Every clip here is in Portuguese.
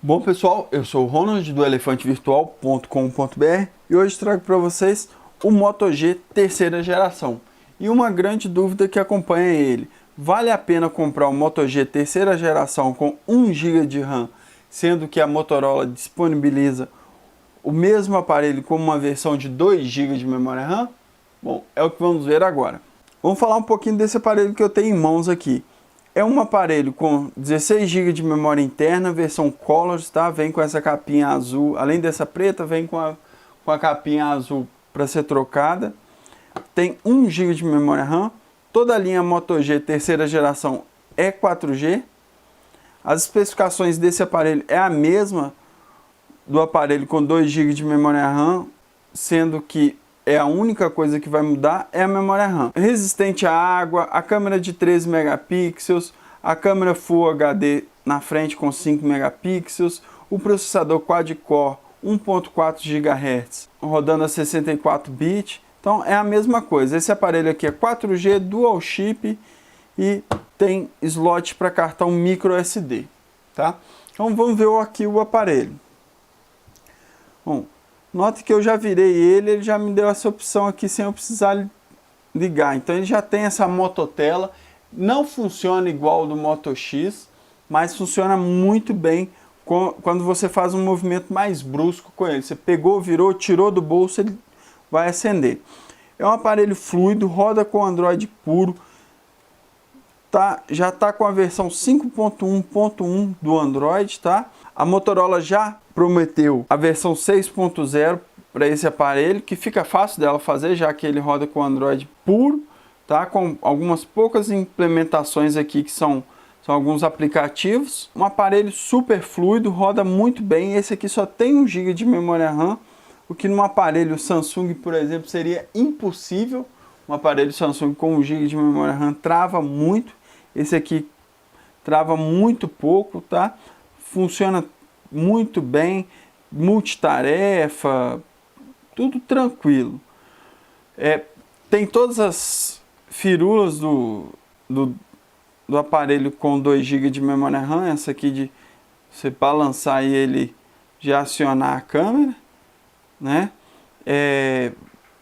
Bom pessoal, eu sou o Ronald do elefantevirtual.com.br e hoje trago para vocês o Moto G terceira geração. E uma grande dúvida que acompanha ele: vale a pena comprar o Moto G terceira geração com 1 GB de RAM, sendo que a Motorola disponibiliza o mesmo aparelho com uma versão de 2 GB de memória RAM? Bom, é o que vamos ver agora. Vamos falar um pouquinho desse aparelho que eu tenho em mãos aqui. É um aparelho com 16 GB de memória interna, versão Colors, tá? Vem com essa capinha azul, além dessa preta, vem com a capinha azul para ser trocada. Tem 1 GB de memória RAM. Toda a linha Moto G terceira geração é 4G. As especificações desse aparelho é a mesma do aparelho com 2 GB de memória RAM, sendo que a única coisa que vai mudar é a memória RAM. Resistente à água, a câmera de 13 megapixels, a câmera Full HD na frente com 5 megapixels, o processador quad-core 1.4 GHz rodando a 64 bits. Então é a mesma coisa. Esse aparelho aqui é 4G, dual chip e tem slot para cartão micro SD, tá? Então vamos ver aqui o aparelho. Bom, note que eu já virei ele já me deu essa opção aqui sem eu precisar ligar. Então ele já tem essa mototela, não funciona igual ao do Moto X, mas funciona muito bem quando você faz um movimento mais brusco com ele. Você pegou, virou, tirou do bolso, ele vai acender. É um aparelho fluido, roda com Android puro, já está com a versão 5.1.1 do Android, tá? A Motorola já prometeu a versão 6.0 para esse aparelho, que fica fácil dela fazer, já que ele roda com Android puro, tá? Com algumas poucas implementações aqui que são alguns aplicativos. Um aparelho super fluido, roda muito bem. Esse aqui só tem 1 GB de memória RAM, o que num aparelho Samsung, por exemplo, seria impossível. Um aparelho Samsung com 1 GB de memória RAM trava muito. Esse aqui trava muito pouco, tá? Funciona muito bem, multitarefa, tudo tranquilo. Tem todas as firulas do aparelho com 2 GB de memória RAM. Essa aqui de você balançar e ele já acionar a câmera, né?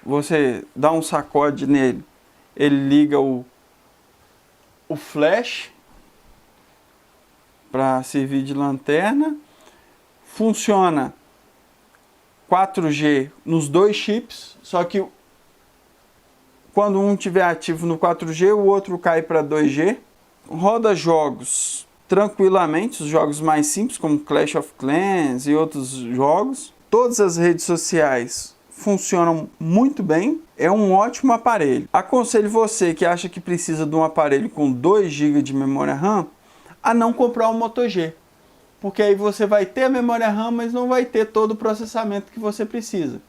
Você dá um sacode nele, ele liga o flash para servir de lanterna. Funciona 4G nos dois chips, só que quando um estiver ativo no 4G, o outro cai para 2G. Roda jogos tranquilamente, os jogos mais simples, como Clash of Clans e outros jogos. Todas as redes sociais funcionam muito bem, é um ótimo aparelho. Aconselho você que acha que precisa de um aparelho com 2 GB de memória RAM a não comprar o Moto G, porque aí você vai ter a memória RAM, mas não vai ter todo o processamento que você precisa.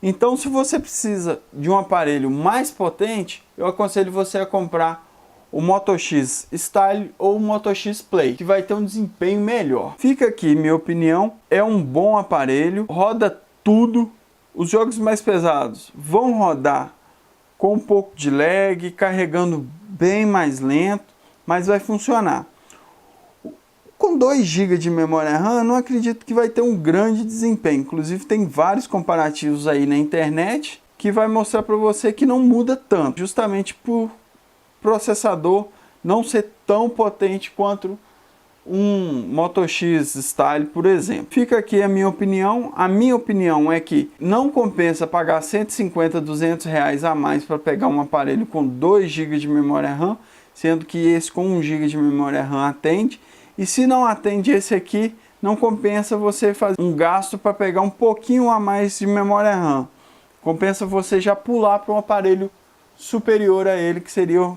Então, se você precisa de um aparelho mais potente, eu aconselho você a comprar o Moto X Style ou o Moto X Play, que vai ter um desempenho melhor. Fica aqui minha opinião, é um bom aparelho, roda tudo. Os jogos mais pesados vão rodar com um pouco de lag, carregando bem mais lento, mas vai funcionar. Com 2 GB de memória RAM, não acredito que vai ter um grande desempenho. Inclusive tem vários comparativos aí na internet que vai mostrar para você que não muda tanto, justamente por processador não ser tão potente quanto um Moto X Style, por exemplo. Fica aqui a minha opinião. A minha opinião é que não compensa pagar 150, 200 reais a mais para pegar um aparelho com 2 GB de memória RAM, sendo que esse com 1 GB de memória RAM atende. E se não atende esse aqui, não compensa você fazer um gasto para pegar um pouquinho a mais de memória RAM. Compensa você já pular para um aparelho superior a ele, que seria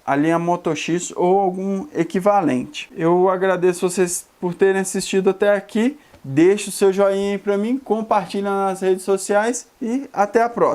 a linha Moto X ou algum equivalente. Eu agradeço vocês por terem assistido até aqui. Deixe o seu joinha aí para mim, compartilha nas redes sociais e até a próxima.